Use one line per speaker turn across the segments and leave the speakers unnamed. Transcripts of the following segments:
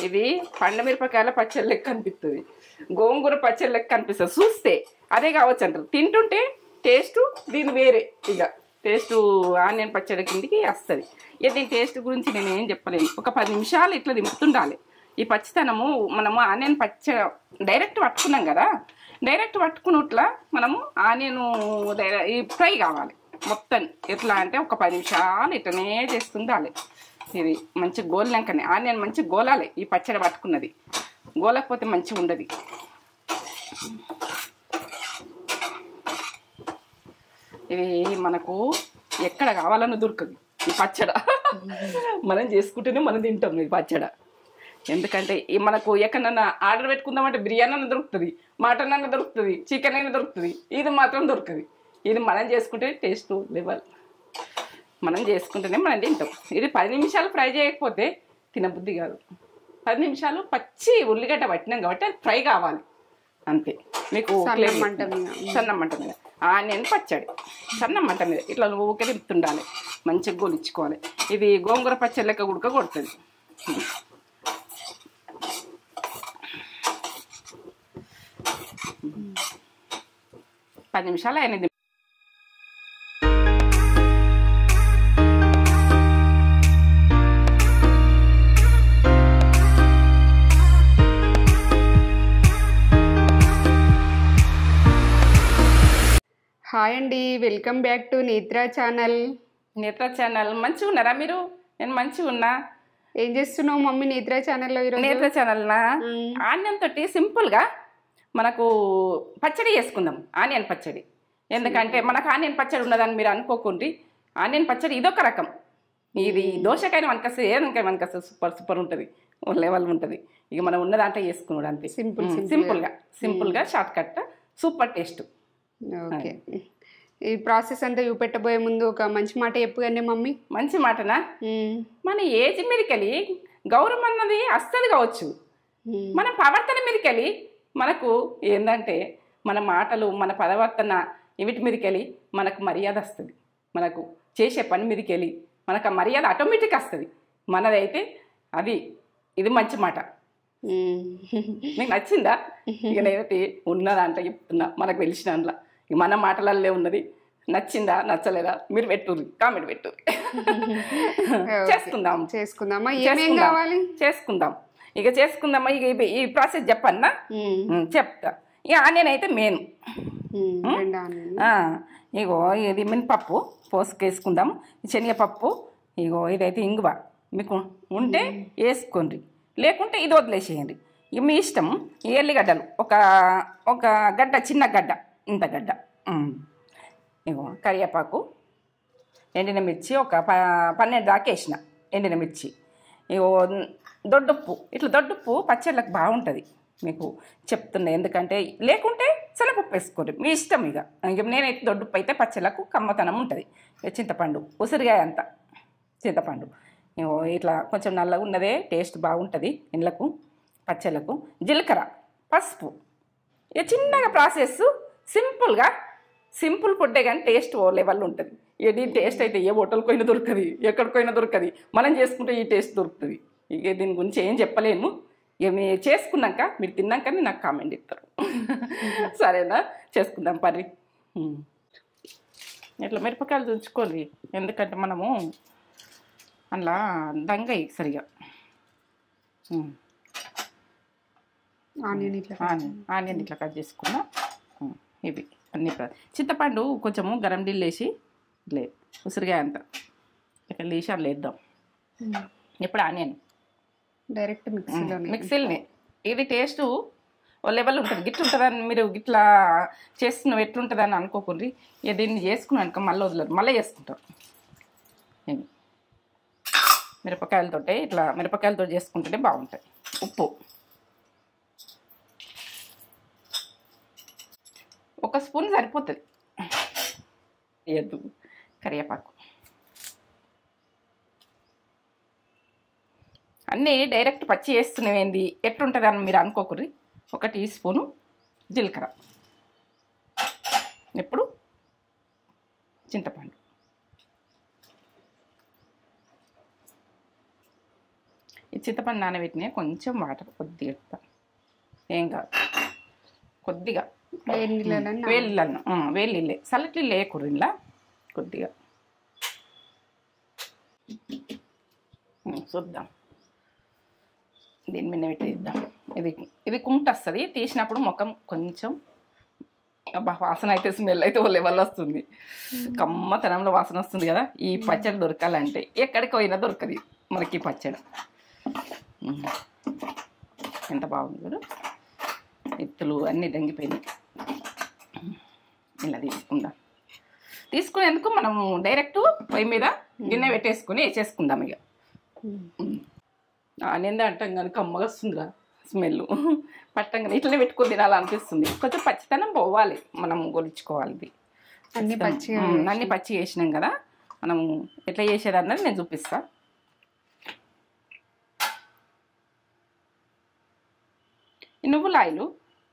ఇది పండుమిరపకాయల పచ్చడి లెక్క అనిపిస్తుంది, గోంగూర పచ్చడి లెక్క అనిపిస్తుంది చూస్తే. అదే కావచ్చు అంటారు, తింటుంటే టేస్ట్ దీని వేరే. ఇక టేస్ట్ ఆనియన్ పచ్చడి కిందికి వస్తుంది. ఇక దీని టేస్ట్ గురించి నేను ఏం చెప్పలేను. ఒక 10 నిమిషాలు ఇట్లా దింపుతుండాలి. ఈ పచ్చితనము మనము ఆనియన్ డైరెక్ట్ పట్టుకున్నాం కదా, డైరెక్ట్ పట్టుకున్నట్లా మనము ఆనియన్ ఈ ఫ్రై కావాలి మొత్తం. ఎట్లా అంటే ఒక 10 నిమిషాలు ఇట్లనే చేస్తుండాలి. ఇది మంచి గోలినాకనే ఆనియన్ మంచి గోలాలి. ఈ పచ్చడి పట్టుకున్నది గోలకపోతే మంచిగా ఉండదు. ఇది మనకు ఎక్కడ కావాలన్నా దొరకదు ఈ పచ్చడ. మనం చేసుకుంటేనే మనం తింటాం ఈ పచ్చడ. ఎందుకంటే మనకు ఎక్కడన్నా ఆర్డర్ పెట్టుకుందామంటే బిర్యానీ అన్న దొరుకుతుంది, మటన్ అన్న దొరుకుతుంది, చికెన్ అయినా దొరుకుతుంది. ఇది మాత్రం దొరకదు. ఇది మనం చేసుకుంటే టేస్ట్ లెవెల్. మనం చేసుకుంటేనే మనం తింటాం. ఇది 10 నిమిషాలు ఫ్రై చేయకపోతే తినబుద్ధి కాదు. 10 నిమిషాలు పచ్చి ఉల్లిగడ్డ పట్టినాం కాబట్టి అది ఫ్రై కావాలి అంతే. మీకు సన్న మంట మీద ఆనియన్ పచ్చడి సన్న మంట మీద ఇట్లా ఊకే తిప్పుతుండాలి, మంచిగా గోలిచ్చుకోవాలి. ఇది గోంగూర పచ్చడి లెక్క ఉడక కొడుతుంది. 10 నిమిషాలు అయినది.
హాయ్ అండి, welcome back to Netra channel.
మంచిగా ఉన్నారా మీరు? నేను మంచిగా ఉన్నా.
ఏం చేస్తున్నావు మమ్మీ నేత్రా ఛానల్లో ఈరోజు?
నేత్రా ఛానల్నా ఆనియన్ తోటి సింపుల్గా మనకు పచ్చడి చేసుకుందాం, ఆనియన్ పచ్చడి. ఎందుకంటే మనకు ఆనియన్ పచ్చడి ఉన్నదని మీరు అనుకోకుండ్రి. ఆనియన్ పచ్చడి ఇదొక రకం. ఇది దోశకైనా మనకస్తే ఏదైనా మనకస్తే సూపర్ ఉంటుంది, లెవెల్ ఉంటుంది. ఇక మనం ఉన్న దాంట్లో చేసుకున్నాడు అంతే. సింపుల్గా short cut super taste.
Okay, ఈ ప్రాసెస్ అంతా చూపెట్టబోయే ముందు ఒక మంచి మాట చెప్పుగానే మమ్మీ.
మంచి మాటనా? మన ఏజ్ మీదకెళ్ళి గౌరవం అన్నది వస్తుంది కావచ్చు, మన ప్రవర్తన మీదకెళ్ళి మనకు ఏంటంటే మన మాటలు మన ప్రవర్తన వీటి మీదకెళ్ళి మనకు మర్యాద వస్తుంది. మనకు చేసే పని మీదకెళ్ళి మనకు ఆ మర్యాద ఆటోమేటిక్ వస్తుంది. మనదైతే ఇది మంచి మాట. నీకు నచ్చిందా? ఇక నేనైతే ఉన్నదంటే చెప్తున్నా, మనకు తెలిసిన దాంట్లో మన మాటలల్లే ఉన్నది. నచ్చిందా నచ్చలేదా మీరు పెట్టుర్రి, కామెంట్ పెట్టుర్రి. చేసుకుందామా? చేసుకుందాం. ఇక చేసుకుందామా? ఇక ఈ ప్రాసెస్ చెప్పన్నా? చెప్తా. ఇక ఆనియన్ అయితే మెయిన్. ఇగో ఇది మినపప్పు పోసుకేసుకుందాము, శనగపప్పు. ఇగో ఇదైతే ఇంగువ మీకు ఉంటే వేసుకోండి, లేకుంటే ఇది వదిలేసేయండి. ఇక మీ ఇష్టం. ఈ ఎల్లిగడ్డలు ఒక గడ్డ, చిన్న గడ్డ, ఇంత గడ్డ. ఇగో కరివేపాకు, ఎండిన మిర్చి ఒక 12 దాకా వేసిన ఎండిన మిర్చి. ఇగో దొడ్డుప్పు. ఇట్లా దొడ్డుప్పు పచ్చళ్ళకి బాగుంటుంది మీకు చెప్తున్నా. ఎందుకంటే లేకుంటే శనగపప్పు వేసుకోండి, మీ ఇష్టం. ఇక నేనైతే దొడ్డుప్పు అయితే పచ్చళ్ళకు కమ్మతనం ఉంటుంది. చింతపండు, ఉసిరికాయ అంతా చింతపండు. ఇట్లా కొంచెం నల్లగా ఉన్నదే టేస్ట్ బాగుంటుంది ఇండ్లకు పచ్చళ్ళకు. జీలకర్ర, పసుపు. ఇక చిన్నగా ప్రాసెస్, సింపుల్ ఫుడ్డే కానీ టేస్ట్ ఓ లెవెల్ ఉంటుంది. ఇక దీని టేస్ట్ అయితే ఏ హోటల్కైనా దొరుకుతుంది, ఎక్కడికైనా దొరుకుతుంది. మనం చేసుకుంటే ఈ టేస్ట్ దొరుకుతుంది. ఇక దీని గురించి ఏం చెప్పలేను. ఇక మీరు చేసుకున్నాక, మీరు తిన్నాకనే నాకు కామెంట్ ఇస్తారు. సరేనా? చేసుకుందాం పర్రి. ఇట్లా మిరపకాయలు తుంచుకోండి, ఎందుకంటే మనము అలా దంగయి సరిగా. ఆనియన్ ఇట్లా కట్ చేసుకున్నా. ఇవి అన్ని చింతపండు కొంచెము గరం నీళ్ళు వేసి ఉసిరికాయ అంతా ఇక్కడ వేసి అట్లా వేద్దాం. ఇప్పుడు ఆనియన్
డైరెక్ట్
మిక్సీలోనే. ఇది టేస్ట్ ఓ లెవెల్ ఉంటుంది. గిట్ల ఉంటుందని మీరు గిట్లా చేస్తున్నావు ఎట్లుంటుందని అనుకోకుండా ఇక దీన్ని చేసుకున్నాక మళ్ళీ వదలరు, మళ్ళీ చేసుకుంటారు. మిరపకాయలతో చేసుకుంటేనే బాగుంటుంది. ఉప్పు 1 స్పూన్ సరిపోతుంది. వేయద్దు. కరివేపాకు అన్నీ డైరెక్ట్ పచ్చి వేస్తున్నవేంది ఎట్లుంటుందని మీరు అనుకోకూరి. 1 టీ స్పూను జీలకర్ర. ఇప్పుడు చింతపండు. ఈ చింతపండు నానబెట్టిన కొంచెం వాటర్ కొద్దిగా వేస్తా. ఏం కాదు, కొద్దిగా
వేడి నీళ్ళలో
వేడి నీళ్ళే, చల్లటి లేకుర్రు ఇలా కొద్దిగా చూద్దాం. దీని మీద పెట్టేద్దాం. ఇది కుమ్ట వస్తుంది, తీసినప్పుడు ముఖం కొంచెం వాసన అయితే స్మెల్ అయితే ఓ లెవెల్ వస్తుంది, కమ్మతనంలో వాసన వస్తుంది కదా. ఈ పచ్చడి దొరకాలంటే ఎక్కడికి పోయినా దొరకదు మనకి ఈ పచ్చడి. ఎంత బాగుంది చూడు, ఎత్తులు అన్నీ దంగిపోయినాయి. ఇలా తీసుకునేందుకు మనం డైరెక్ట్ పొయ్యి మీద గిన్నె పెట్టేసుకుని వేసేసుకుందాం. ఇక నింద అంటాం కానీ కమ్మగా వస్తుందిరా స్మెల్, పట్టంగా ఇట్లనే పెట్టుకొని తినాలనిపిస్తుంది. కొంచెం పచ్చితనం పోవాలి, మనం గొలుచుకోవాలి. ఇది అన్ని పచ్చి వేసినాం కదా, మనం ఎట్లా చేసేది అన్నది నేను చూపిస్తా. నువ్వుల ఆయిల్,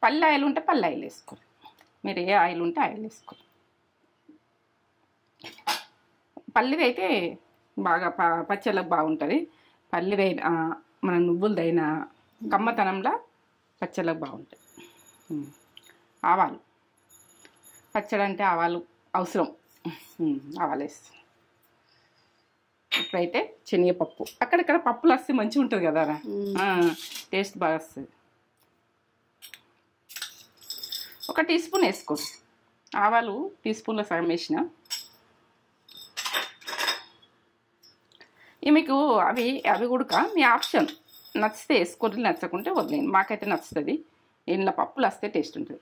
పల్లి ఆయిల్ ఉంటే పల్లి ఆయిల్ వేసుకోవాలి, మీరు ఏ ఆయిల్ ఉంటే ఆయిల్ వేసుకోవాలి. పల్లిది అయితే బాగా పచ్చళ్ళకు బాగుంటుంది, పల్లిదైనా మన నువ్వులదైనా కమ్మతనంలో పచ్చళ్ళకు బాగుంటుంది. ఆవాలు, పచ్చడి అంటే ఆవాలు అవసరం, ఆవాలు వేస్తాం. ఇప్పుడైతే శనగపప్పు, అక్కడక్కడ పప్పులు వస్తే మంచిగా ఉంటుంది కదా, టేస్ట్ బాగా వస్తుంది. 1 టీ స్పూన్ వేసుకోండి. ఆవాలు టీ స్పూన్లో సగం వేసిన. మీకు అవి కూడా మీ ఆప్షన్, నచ్చితే వేసుకోండి, నచ్చకుంటే వదిలేయండి. మాకైతే నచ్చుతుంది, ఇంట్లో పప్పులు వస్తే టేస్ట్ ఉంటుంది.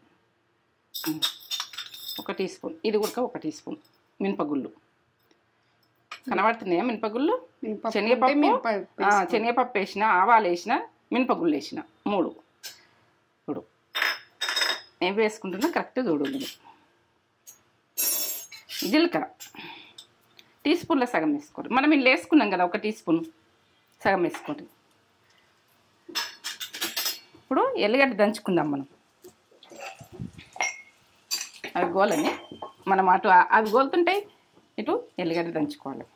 1 టీ స్పూన్, ఇది కూడా 1 టీ స్పూన్ మినపగుళ్ళు కనబడుతున్నాయా, మినపగుళ్ళు, శనగపప్పు వేసిన, ఆవాలు వేసిన, మినపగుళ్ళు వేసిన 3. ఇప్పుడు ఏం వేసుకుంటున్నా కరెక్ట్ చూడండి. జీలకర్ర టీ స్పూన్లో సగం వేసుకోండి. మనం ఇల్లు వేసుకున్నాం కదా 1 టీ స్పూన్, సగం వేసుకోండి. ఇప్పుడు ఎల్లిగడ్డ దంచుకుందాం మనం. అవి గోలని మనం అటు అవి గోలుతుంటాయి, ఇటు ఎల్లిగడ్డ దంచుకోవాలి.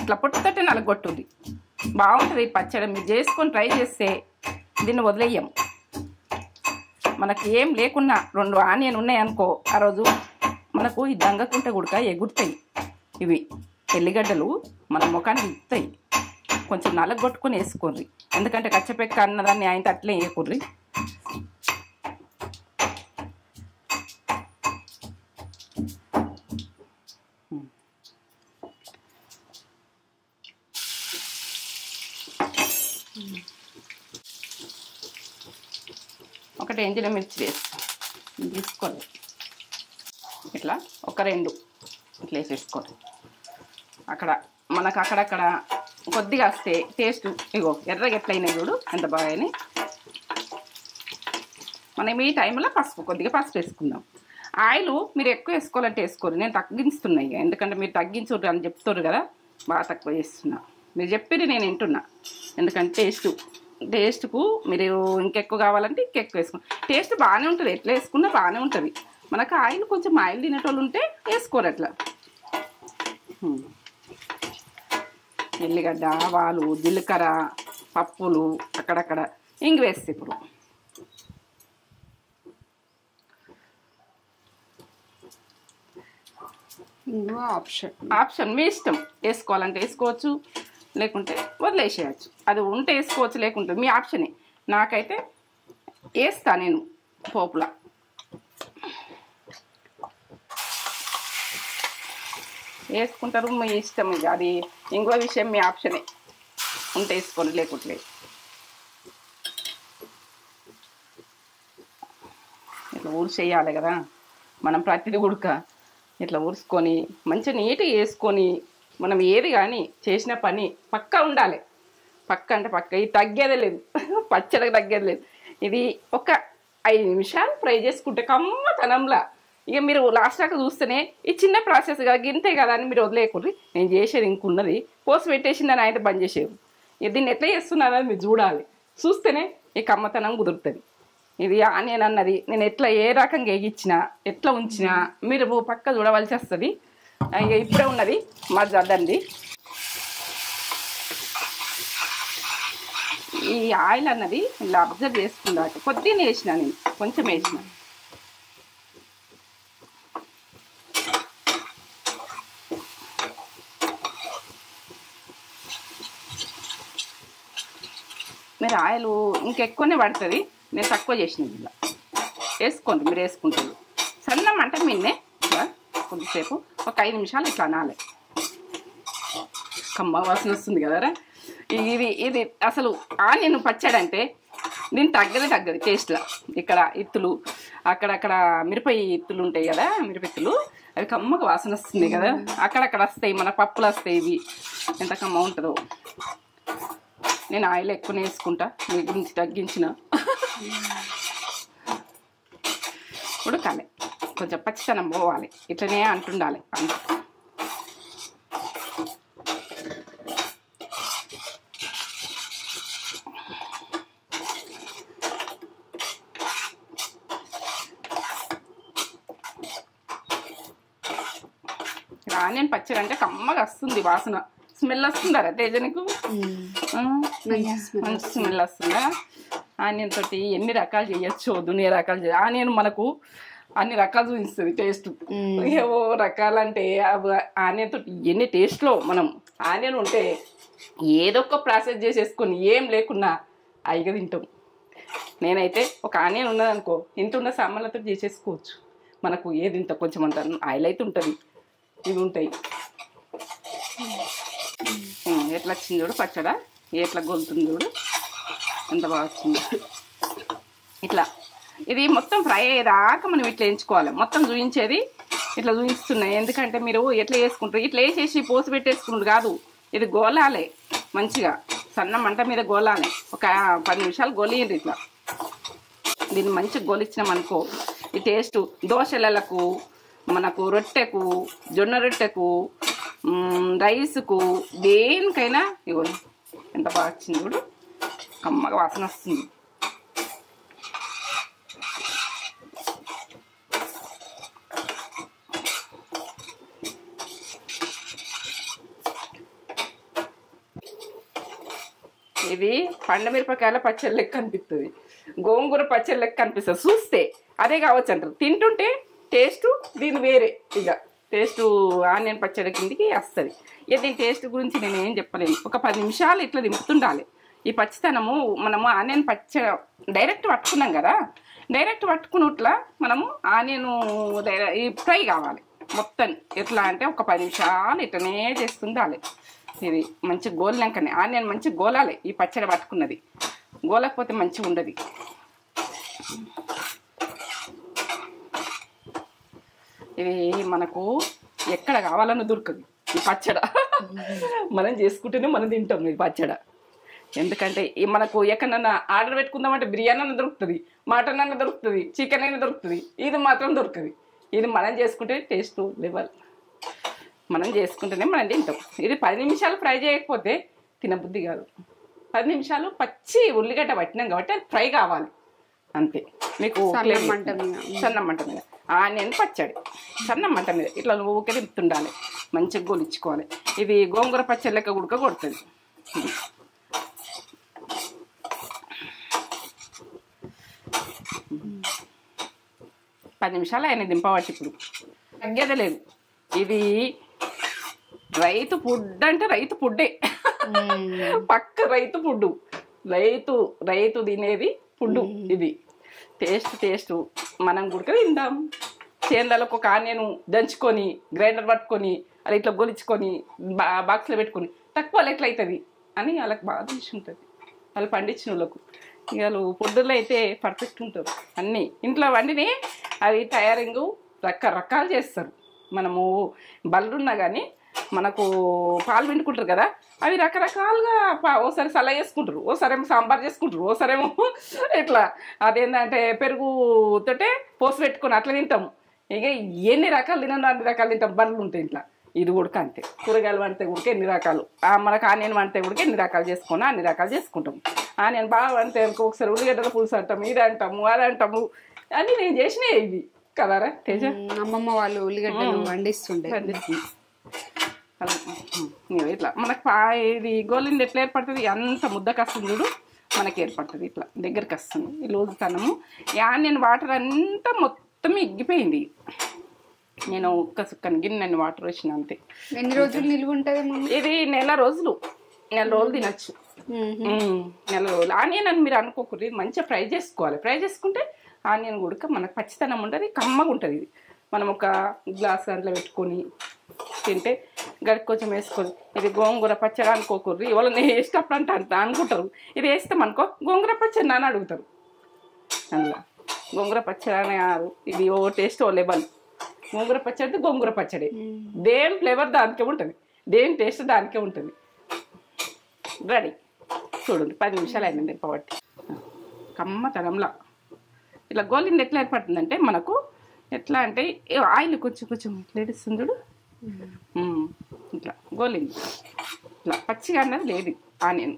ఇట్లా పొట్టుతోటి నలగొట్టుంది, బాగుంటుంది ఈ పచ్చడి. మీరు చేసుకొని ట్రై చేస్తే దీన్ని వదిలేయం. మనకి ఏం లేకున్నా 2 ఆనియన్ ఉన్నాయనుకో, ఆ రోజు మనకు ఈ దంగకుంటే కూడా ఎగురుతాయి. ఇవి ఎల్లిగడ్డలు మన ముఖానికి ఇస్తాయి. కొంచెం నలగొట్టుకొని వేసుకోర్రి, ఎందుకంటే కచ్చపెక్క అన్నదాన్ని ఆయన అట్లే వేయకుర్రి. ఒకటి ఎండిన మిర్చి తీసుకోండి, ఇట్లా 1-2 ఇట్లా వేసేసుకోండి. మనకు అక్కడక్కడ కొద్దిగా వస్తే టేస్ట్, ఇగో ఎర్రగా ఎట్లయినాయి చూడు ఎంత బాగా అయినాయి. మనం ఈ టైంలో కొద్దిగా పసుపు వేసుకుందాం. ఆయిల్ మీరు ఎక్కువ వేసుకోవాలంటే వేసుకోరు, నేను తగ్గిస్తున్నాయి, ఎందుకంటే మీరు తగ్గించు అని చెప్తారు కదా, బాగా తక్కువ చేస్తున్నా. మీరు చెప్పి నేను వింటున్నా, ఎందుకంటే టేస్ట్కు మీరు ఇంకెక్కువ కావాలంటే ఇంకెక్కువ వేసుకోండి. టేస్ట్ బాగానే ఉంటుంది, ఎట్లా వేసుకున్నా బాగానే ఉంటుంది. మనకు ఆయిల్ కొంచెం ఆయిల్ తినేటోళ్ళు ఉంటే వేసుకోరు అట్లా. ఎల్లిగడ్డ, ఆవాలు, జీలకర్ర, పప్పులు అక్కడక్కడ ఇంగు వేస్తే ఇప్పుడు ఆప్షన్ మీ ఇష్టం, వేసుకోవాలంటే వేసుకోవచ్చు, లేకుంటే వదిలేసేయచ్చు. అది ఉంటే వేసుకోవచ్చు, లేకుంటే మీ ఆప్షనే. నాకైతే వేస్తా నేను పోపులా. వేసుకుంటారు, మీ ఇష్టం. ఇక అది ఇంకో విషయం, మీ ఆప్షనే. ఉంటే వేసుకోండి, లేకుంటే ఇట్లా ఊరిసేయాలి కదా మనం, ప్రతిదీ ఉడక ఇట్లా ఊరుసుకొని మంచిగా నీట్గా వేసుకొని, మనం ఏది కానీ చేసిన పని పక్కా ఉండాలి. పక్క అంటే పక్క, ఇది తగ్గేదే లేదు, పచ్చడికి తగ్గేది లేదు. ఇది ఒక 5 నిమిషాలు ఫ్రై చేసుకుంటే కమ్మతనంలా. ఇక మీరు లాస్ట్ దాకా చూస్తేనే ఈ చిన్న ప్రాసెస్గా గింతే కదా అని మీరు వదిలేయకూడదు. నేను చేసేది ఇంకున్నది, పోసి పెట్టేసిందని ఆయన బంద్ చేసేది. దీన్ని ఎట్లా చేస్తున్నారని మీరు చూడాలి, చూస్తేనే ఈ కమ్మతనం కుదురుతుంది. ఇది ఆనియన్ అన్నది నేను ఎట్లా ఏ రకంగా వేగించినా ఎట్లా ఉంచినా మీరు పక్క చూడవలసి వస్తుంది. ఇక ఇప్పుడే ఉన్నది మా జద్దండి. ఈ ఆయిల్ అన్నది ఇలా అబ్జర్వ్ చేసుకుందాక కొద్దిగా వేసిన, నేను కొంచెం వేసిన. మీరు ఆయిల్ ఇంకెక్కువనే పడుతుంది, నేను తక్కువ చేసినది. ఇలా వేసుకోండి, మీరు వేసుకుంటారు. సన్న మంట మీదనే కొద్దిసేపు ఒక 5 నిమిషాలు ఇట్లా అనాలి. కమ్మ వాసన వస్తుంది కదరా. ఇది అసలు ఆనియన్ పచ్చడి అంటే దీన్ని తగ్గదు టేస్ట్లో. ఇక్కడ ఇత్తులు, అక్కడక్కడ మిరపయి ఇత్తులు ఉంటాయి కదా, మిరపిత్తులు, అవి కమ్మగా వాసన వస్తుంది కదా, అక్కడక్కడ వస్తాయి, మన పప్పులు వస్తాయి. ఇవి ఎంత కమ్మ ఉంటుందో. నేను ఆయిల్ ఎక్కువనే వేసుకుంటా, మీ గురించి తగ్గించిన. ఉడకాలి, కొంచెం పచ్చితనం పోవాలి, ఇట్లనే అంటుండాలి అంత. ఆనియన్ పచ్చడి అంటే కమ్మగా వస్తుంది వాసన, స్మెల్ వస్తుందా తేజ నీకు? మంచి స్మెల్ వస్తుందా? ఆనియన్ తోటి ఎన్ని రకాలు చేయొచ్చు, దునియా రకాలు ఆనియన్ మనకు అన్ని రకాలు చూపిస్తుంది టేస్ట్. ఏవో రకాలంటే ఆనియన్ తోటి ఎన్ని టేస్ట్లో మనం ఆనియన్ ఉంటే ఏదో ఒక ప్రాసెస్ చేసేసుకొని ఏం లేకున్నా అయిగా తింటాం. నేనైతే ఒక ఆనియన్ ఉన్నదనుకో, ఇంత ఉన్న సామాన్లతో చేసేసుకోవచ్చు. మనకు ఏది ఇంత కొంచెం అంటారు ఆయిల్ అయితే ఉంటుంది, ఇవి ఉంటాయి. ఎట్లా వచ్చింది చూడు పచ్చడా, ఎట్లా గొలుతుంది చూడు, ఎంత బాగా వచ్చింది. ఇట్లా ఇది మొత్తం ఫ్రై అయ్యేదాకా మనం ఇట్లా ఎంచుకోవాలి. మొత్తం చూపించేది ఇట్లా చూపిస్తున్నాయి, ఎందుకంటే మీరు ఎట్లా వేసుకుంటారు, ఇట్లా వేసేసి పోసి పెట్టేసుకుంటారు కాదు. ఇది గోలాలి మంచిగా, సన్న మంట మీద గోలాలి. ఒక 10 నిమిషాలు గోలియండి ఇట్లా. దీన్ని మంచిగా గోలిచ్చినాం అనుకో, ఈ టేస్ట్ దోశలకు, మనకు రొట్టెకు, జొన్న రొట్టెకు, రైస్కు, దేనికైనా ఇగో ఎంత బాగా వచ్చింది చూడు, కమ్మగా వాసన వస్తుంది. ఇది పండుమిరపకాయల పచ్చడి లెక్క అనిపిస్తుంది, గోంగూర పచ్చడి లెక్క అనిపిస్తుంది చూస్తే. అదే కావచ్చు అంటారు, తింటుంటే టేస్ట్ దీని వేరే. ఇక టేస్ట్ ఆనియన్ పచ్చడి కిందికి వస్తుంది. ఇక దీని టేస్ట్ గురించి నేను ఏం చెప్పలేను. ఒక 10 నిమిషాలు ఇట్లా దింపుతుండాలి. ఈ పచ్చితనము మనము ఆనియన్ పచ్చడి డైరెక్ట్ పట్టుకున్నాం కదా, డైరెక్ట్ పట్టుకున్నట్లా మనము ఆనియన్ ఈ ఫ్రై కావాలి మొత్తం. ఎట్లా అంటే ఒక 10 నిమిషాలు ఇట్లనే చేస్తుండాలి. ఇది మంచి గోలినాకనే ఆనియన్ మంచి గోలాలి. ఈ పచ్చడి పట్టుకున్నది గోలకపోతే మంచిగా ఉండదు. ఇది మనకు ఎక్కడ కావాలన్నా దొరకదు ఈ పచ్చడ. మనం చేసుకుంటేనే మనం తింటాం ఈ పచ్చడ. ఎందుకంటే మనకు ఎక్కడన్నా ఆర్డర్ పెట్టుకుందామంటే బిర్యానీ అన్న దొరుకుతుంది, మటన్ అన్న దొరుకుతుంది, చికెన్ అయినా దొరుకుతుంది, ఇది మాత్రం దొరకదు. ఇది మనం చేసుకుంటే టేస్ట్ లెవెల్, మనం చేసుకుంటేనే మనం తింటాం. ఇది 10 నిమిషాలు ఫ్రై చేయకపోతే తినబుద్ధి కాదు. 10 నిమిషాలు పచ్చి ఉల్లిగడ్డ పట్టినాం కాబట్టి అది ఫ్రై కావాలి అంతే. మీకు సన్న మంట మీద ఆనియన్ పచ్చడి సన్న మంట మీద ఇట్లా ఊకే తిప్పుతుండాలి, మంచిగా గోలిచ్చుకోవాలి. ఇది గోంగూర పచ్చడి లెక్క ఉడక కొడుతుంది. 10 నిమిషాలు ఆయన దింపబట్టి ఇప్పుడు తగ్గేదే లేదు. ఇది రైతు ఫుడ్ అంటే రైతు ఫుడ్డే, పక్క రైతు ఫుడ్, రైతు తినేది ఫుడ్. ఇది టేస్ట్ మనం గుడక తిందాం. చేనులకు ఒక ఆనియన్ దంచుకొని గ్రైండర్ పట్టుకొని అలా ఇట్లా గొలిచుకొని బాక్స్లో పెట్టుకొని తక్కువ ఎట్లా అవుతుంది అని వాళ్ళకి బాగా తెలిసి ఉంటుంది. వాళ్ళు పండించిన వాళ్ళకు వాళ్ళు ఫుడ్లో అయితే పర్ఫెక్ట్ ఉంటారు. అన్నీ ఇంట్లో వండిని అవి తయారింగ్ రకరకాలు చేస్తారు. మనము బల్లున్నా కానీ మనకు పాలు పిండుకుంటారు కదా, అవి రకరకాలుగా ఓసారి సల్ల చేసుకుంటారు, ఓసారేమో సాంబార్ చేసుకుంటారు, ఓసారేమో ఇట్లా అదేంటంటే పెరుగుతోటే పోసి పెట్టుకొని అట్లా తింటాము. ఇక ఎన్ని రకాలు తినను అన్ని రకాలు తింటాం. బళ్ళు ఉంటాయి ఇంట్లో ఇది కూడా అంతే. కూరగాయలు వండితే కూడా ఎన్ని రకాలు, మనకు ఆనియన్ వండితే కూడా ఎన్ని రకాలు చేసుకున్నా అన్ని రకాలు చేసుకుంటాం. ఆనియన్ బాగా వండితే ఒకసారి ఉల్లిగడ్డల పులుసు అంటాము, ఇది అంటాము, అది అంటాము. అని నేను చేసినాయి ఇవి కదారా తేజ.
అమ్మమ్మ వాళ్ళు ఉల్లిగడ్డలు వండిస్తుండే.
ఇట్లా మనకు ఇది గోలింది ఎట్లా ఏర్పడుతుంది, అంత ముద్దకు వస్తుంది చూడు మనకి ఏర్పడుతుంది. ఇట్లా దగ్గరికి వస్తుంది ఈ లోజుతనము. ఈ ఆనియన్ వాటర్ అంతా మొత్తం ఎగ్గిపోయింది. నేను ఒక్క సుక్కని గిన్నె వాటర్ వేసిన అంతే.
ఎన్ని రోజులు నిలువ ఉంటుంది మమ్మీ?
ఇది నెల రోజులు తినచ్చు. నెల రోజులు. ఆనియన్ అని మీరు అనుకోకూడదు, మంచిగా ఫ్రై చేసుకోవాలి. ఫ్రై చేసుకుంటే ఆనియన్ ఉడక మనకు పచ్చితనం ఉంటుంది, కమ్మగా ఉంటుంది. ఇది మనం ఒక గ్లాస్ దాంట్లో పెట్టుకొని తింటే గడికి కొంచెం వేసుకొని. ఇది గోంగూర పచ్చడి అనుకోకూడదు, ఇవాళ నేను వేసేటప్పుడు అంత అనుకుంటారు. ఇది వేస్తాం అనుకో గోంగూర పచ్చడి అని అడుగుతారు. అందులో గోంగూర పచ్చడి అని కాదు, ఇది ఓ టేస్ట్ ఓ లెవెల్. గోంగూర పచ్చడి గోంగూర పచ్చడి, దేని ఫ్లేవర్ దానికే ఉంటుంది, దేని టేస్ట్ దానికే ఉంటుంది. రెడీ చూడండి, 10 నిమిషాలు అయిందండి పవట్టి. కమ్మతనంలా ఇలా గోలింది ఎట్లా ఏర్పడుతుందంటే మనకు ఎట్లా అంటే ఆయిల్ కొంచెం లేడిస్తుంది చూడు. ఇట్లా గోలింది ఇట్లా పచ్చిగా అన్నది లేదు ఆనియన్.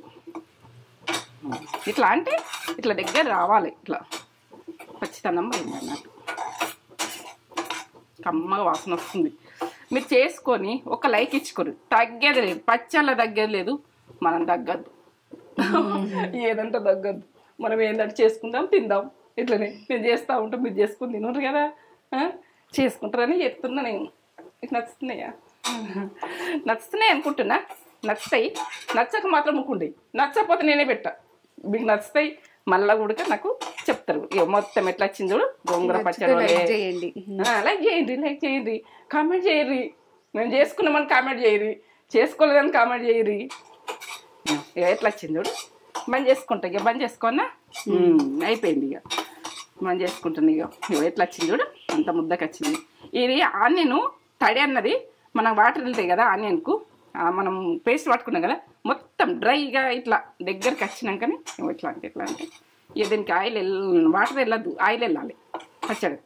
ఇట్లా అంటే ఇట్లా దగ్గర రావాలి, ఇట్లా పచ్చితనం పోయింది అన్నట్టు. కమ్మగా వాసన వస్తుంది. మీరు చేసుకొని ఒక లైక్ ఇచ్చుకోరు, తగ్గేది లేదు. పచ్చళ్ళ తగ్గేది లేదు, మనం తగ్గద్దు. ఏదంటే తగ్గద్దు. మనం ఏంటంటే చేసుకుందాం తిందాం. ఇట్లనే నేను చేస్తూ ఉంటాం, మీరు చేసుకుని తినరు కదా, చేసుకుంటారని చెప్తున్నా నేను. మీకు నచ్చుతున్నాయా? నచ్చుతున్నాయి అనుకుంటున్నా. నచ్చుతాయి, నచ్చక మాత్రం ముక్కుండి. నచ్చకపోతే నేనే పెట్టా. మీకు నచ్చుతాయి మళ్ళీ కూడా నాకు చెప్తారు. మొత్తం ఎట్లా వచ్చింది చూడు గోంగూర పచ్చడి. లైక్ చేయండి, కామెంట్ చేయర్రి. మేము చేసుకున్నామని కామెంట్ చేయరి, చేసుకోలేదని కామెంట్ చేయరి. ఎట్లా వచ్చింది చూడు. బంద్ చేసుకుంటా, ఇక బంద్ చేసుకోనా, అయిపోయింది. ఇక బంద్ చేసుకుంటుంది. ఇక ఎట్లా వచ్చింది చూడు, అంత ముద్దకు వచ్చింది. ఇది ఆనియన్ తడి అన్నది మనం వాటర్ వెళ్తాయి కదా ఆనియన్కు, మనం పేస్ట్ పట్టుకున్నాం కదా, మొత్తం డ్రైగా ఇట్లా దగ్గరికి వచ్చినాకనే ఇట్లా అంటే ఇక దీనికి ఆయిల్ వాటర్ వెళ్ళద్దు, ఆయిల్ వెళ్ళాలి పచ్చడి,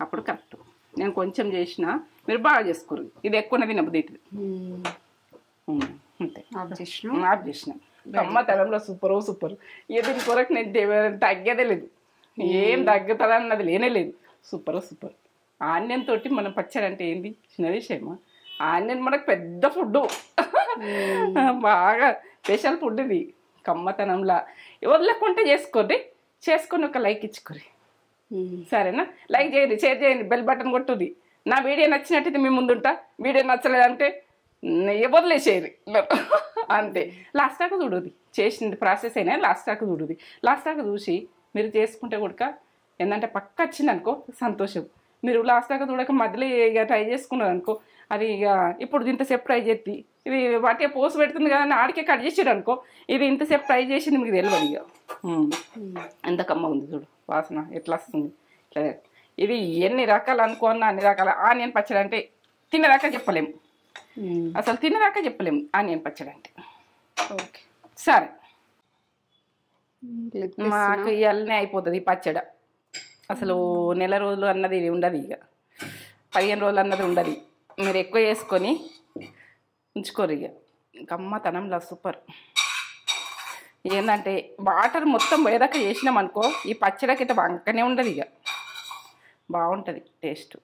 అప్పుడు కరెక్ట్. నేను కొంచెం చేసిన, మీరు బాగా చేసుకోరు. ఇది ఎక్కువ తినబుద్ది అంతే. ఆఫ్ చేసిన అమ్మ తలంలో సూపర్. ఇక దీని కొరకు నేను తగ్గేదే లేదు, ఏం తగ్గుతుంది అన్నది లేనే లేదు. సూపర్. ఆనియన్ తోటి మనం పచ్చడి అంటే ఏంది చిన్న విషయమా? ఆనియన్ మనకు పెద్ద ఫుడ్, బాగా స్పెషల్ ఫుడ్ ఇది. కమ్మతనంలా వదలకుంటే చేసుకొని ఒక లైక్ ఇచ్చుకోరి, సరేనా? లైక్ చేయండి, షేర్ చేయండి, బెల్ బటన్ కొట్టుది. నా వీడియో నచ్చినట్టయితే మీ ముందుంటా, వీడియో నచ్చలేదంటే వదిలేసేది అంతే. లాస్ట్ దాకా చూడుది, చేసింది ప్రాసెస్ అయినా లాస్ట్ దాకా చూడుది. లాస్ట్ దాకా చూసి మీరు చేసుకుంటే కూడా ఏంటంటే పక్క వచ్చింది అనుకో సంతోషం. మీరు లాస్ట్ దాకా చూడక మధ్యలో ఇక ట్రై చేసుకున్నారు అనుకో, అది ఇక ఇప్పుడు ఇంతసేపు ట్రై చేసి ఇది వాటికే పోసి పెడుతుంది కదా అని ఆడికే కట్ చేసాడు అనుకో, ఇది ఇంతసేపు ట్రై చేసింది మీకు తెలియదు. ఇక ఎంత కమ్మ ఉంది చూడు, వాసన ఎట్లా వస్తుంది. ఇట్లా ఇది ఎన్ని రకాలు అనుకోన్నా అన్ని రకాల ఆనియన్ పచ్చడి అంటే తినేదాకా చెప్పలేము, అసలు తినేదాకా చెప్పలేము ఆనియన్ పచ్చడి అంటే. ఓకే సరే, మాకు ఇవన్నీ అయిపోతుంది ఈ పచ్చడి. అసలు నెల రోజులు అన్నది ఉండదు, ఇక 15 రోజులు అన్నది ఉండదు. మీరు ఎక్కువ చేసుకొని ఉంచుకోరు. ఇక కమ్మతనంలా సూపర్. ఏంటంటే వాటర్ మొత్తం పోయేదాకా చేసినాం అనుకో, ఈ పచ్చడికి ఇట్లా వంకనే ఉండదు, ఇక బాగుంటుంది టేస్ట్.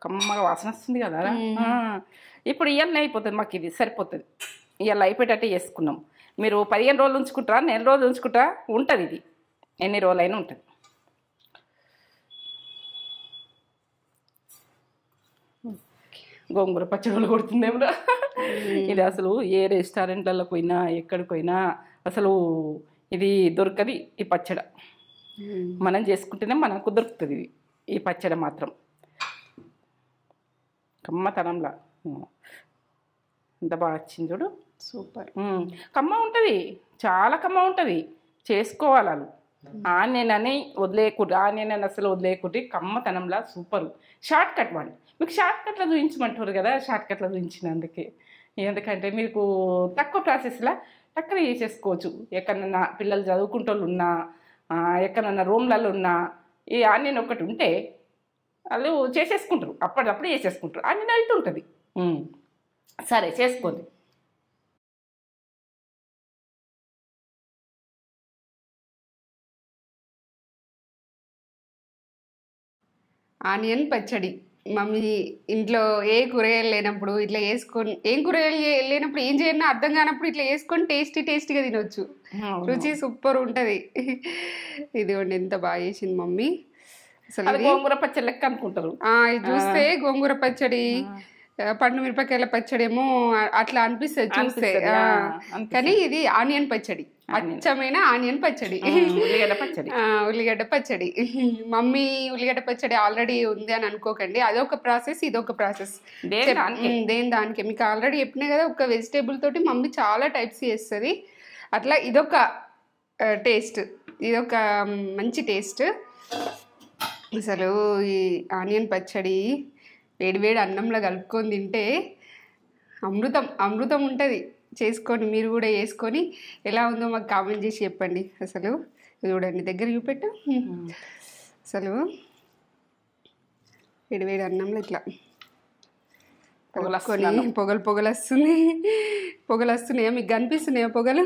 కమ్మగా వాసన వస్తుంది కదా. ఇప్పుడు ఇవన్నీ అయిపోతుంది, మాకు ఇది సరిపోతుంది. ఇవాళ అయిపోయేటట్టే చేసుకున్నాం. మీరు 15 రోజులు ఉంచుకుంటారా, నెల రోజులు ఉంచుకుంటారా, ఉంటుంది ఇది ఎన్ని రోజులైనా ఉంటుంది. గోంగూర పచ్చడి కొడుతుందేమో ఇది. అసలు ఏ రెస్టారెంట్లలో పోయినా ఎక్కడికి పోయినా అసలు ఇది దొరకది ఈ పచ్చడి. మనం చేసుకుంటేనే మనకు దొరుకుతుంది ఇది, ఈ పచ్చడి మాత్రం. కమ్మతనంలా ఎంత బాగా వచ్చింది చూడు, సూపర్. కమ్మ ఉంటుంది, చాలా కమ్మ ఉంటుంది. చేసుకోవాలి వాళ్ళు. ఆనియన్ అని వదిలేయకూడదు, ఆనియన్ అని అసలు వదిలేయకూడదు. కమ్మతనంలా సూపర్. షార్ట్ కట్ వాడి మీకు షార్ట్ కట్లో చూపించమంటారు కదా, షార్ట్ కట్లో చూపించినందుకే. ఎందుకంటే మీకు తక్కువ ప్రాసెస్లా టక్కన చేసేసుకోవచ్చు. ఎక్కడన్నా పిల్లలు చదువుకుంటూ ఉన్నా, ఎక్కడన్నా రూమ్లలో ఉన్నా ఈ ఆనియన్ ఒకటి ఉంటే వాళ్ళు చేసేసుకుంటారు, అప్పటికప్పుడు చేసేసుకుంటారు, అన్ని నైట్ ఉంటుంది. సరే చేసుకోండి.
ఆనియన్ పచ్చడి మమ్మీ ఇంట్లో ఏ కూరగాయలు లేనప్పుడు ఇట్లా వేసుకొని, ఏం కూరగాయలు లేనప్పుడు ఏం చేయాలన్నా అర్థం కానప్పుడు ఇట్లా వేసుకొని టేస్టీగా తినొచ్చు. రుచి సూపర్ ఉంటుంది. ఇదిగోండి ఎంత బాగా చేసింది మమ్మీ. అసలు
అది గోంగూర పచ్చడి లెక్క అనుకుంటారు.
ఇది చూస్తే గోంగూర పచ్చడి, పండు మిరపకాయల పచ్చడి ఏమో అట్లా అనిపిస్తుంది చూస్తే, కానీ ఇది ఆనియన్ పచ్చడి, అచ్చమైన ఆనియన్ పచ్చడి,
ఉల్లిగడ్డ పచ్చడి.
ఉల్లిగడ్డ పచ్చడి. మమ్మీ ఉల్లిగడ్డ పచ్చడి ఆల్రెడీ ఉంది అని అనుకోకండి, అదొక ప్రాసెస్ ఇదొక ప్రాసెస్. దేని దానికి మీకు ఆల్రెడీ చెప్పినా కదా, ఒక వెజిటేబుల్ తోటి మమ్మీ చాలా టైప్స్ చేస్తుంది. అట్లా ఇదొక టేస్ట్, ఇదొక మంచి టేస్ట్. అసలు ఈ ఆనియన్ పచ్చడి వేడివేడి అన్నంలో కలుపుకొని తింటే అమృతం ఉంటుంది. చేసుకొని మీరు కూడా వేసుకొని ఎలా ఉందో మాకు కామెంట్ చేసి చెప్పండి. అసలు చూడండి, దగ్గర చూపెట్టు. అసలు వేడివేడి అన్నంలో ఇట్లా కలుపుకొని పొగలు వస్తున్నాయా? మీకు కనిపిస్తున్నాయా పొగలు?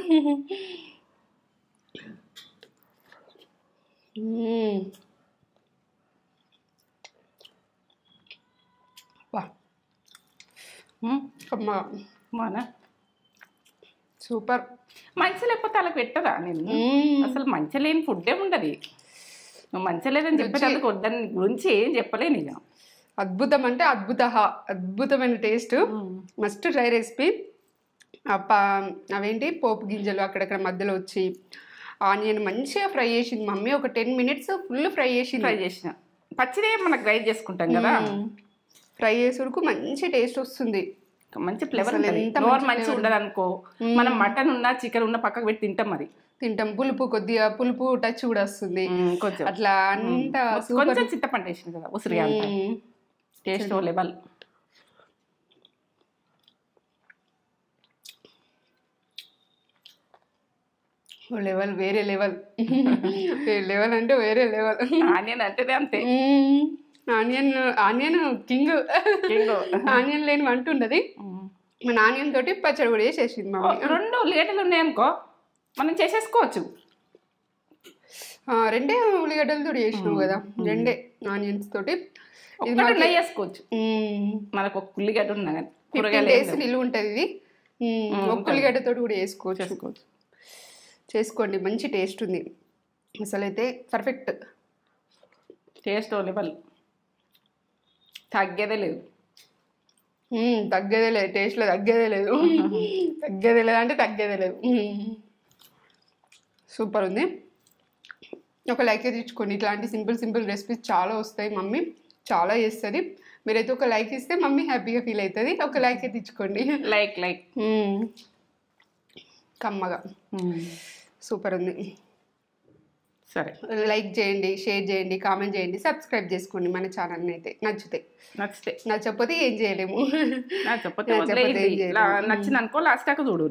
సూపర్.
మంచి లేకపోతే అలా పెట్టరా? నేను అసలు మంచి లేని ఫుడ్డే ఉండదు. నువ్వు మంచి లేదని చెప్పేటందుకు వద్దని గురించి ఏం చెప్పలేను. ఇక
అద్భుతం అంటే అద్భుతమైన టేస్ట్. Must try recipe. అవేంటి పోపు గింజలు అక్కడక్కడ మధ్యలో వచ్చి ఆనియన్ మంచిగా ఫ్రై చేసింది మమ్మీ. ఒక 10 minutes ఫుల్ ఫ్రై చేసిన
పచ్చిదే మనకు గ్రైండ్ చేసుకుంటాం కదా,
ఫ్రై చేసేందుకు మంచి టేస్ట్ వస్తుంది.
మంచి ఫ్లేవర్. నోరు మంచిగా ఉండదు అనుకో, మనం మటన్ ఉన్నా చికెన్ ఉన్నా పక్కకు పెట్టి తింటాం.
కొద్దిగా పులుపు టచ్ కూడా వస్తుంది కొంచెం. అట్లా అంతా
కొంచెం చింతపండు వేసింది కదా, ఉసిరిగా టేస్ట్ లెవెల్.
వేరే లెవెల్ అంటే వేరే లెవెల్.
ఆనియన్ అంటేనే అంతే.
Onion king. ఆనియన్ లేని వంట ఉండదు. మన ఆనియన్ తోటి పచ్చడి కూడా చేసేసింది మమ్మీ.
2 ఉల్లిగడ్డలు ఉన్నాయనుకో మనం చేసేసుకోవచ్చు.
2 ఉల్లిగడ్డలతో చేసినావు కదా, 2 ఆనియన్స్ తోటి
చేసుకోవచ్చు. మనకు ఒక ఉల్లిగడ్డ ఉన్నా కానీ
టేస్ట్ నిలువ ఉంటుంది. ఇది ఒక ఉల్లిగడ్డతో కూడా చేసుకోండి, మంచి టేస్ట్ ఉంది. అసలు అయితే పర్ఫెక్ట్
టేస్ట్ లెవెల్. తగ్గేదే లేదు
టేస్ట్లో తగ్గేదే లేదు అంటే తగ్గేదే లేదు. సూపర్ ఉంది. ఒక లైక్ తెచ్చుకోండి. ఇట్లాంటి సింపుల్ రెసిపీస్ చాలా వస్తాయి, మమ్మీ చాలా చేస్తుంది. మీరైతే ఒక లైక్ ఇస్తే మమ్మీ హ్యాపీగా ఫీల్ అవుతుంది. ఒక లైక్ తెచ్చుకోండి.
లైక్
కమ్మగా సూపర్ ఉంది.
సరే,
లైక్ చేయండి, షేర్ చేయండి, కామెంట్ చేయండి, సబ్స్క్రైబ్ చేసుకోండి మన ఛానల్ని. అయితే నచ్చకపోతే ఏం చేయలేము.
నచ్చింది అనుకో లాస్ట్ దాకా చూడు.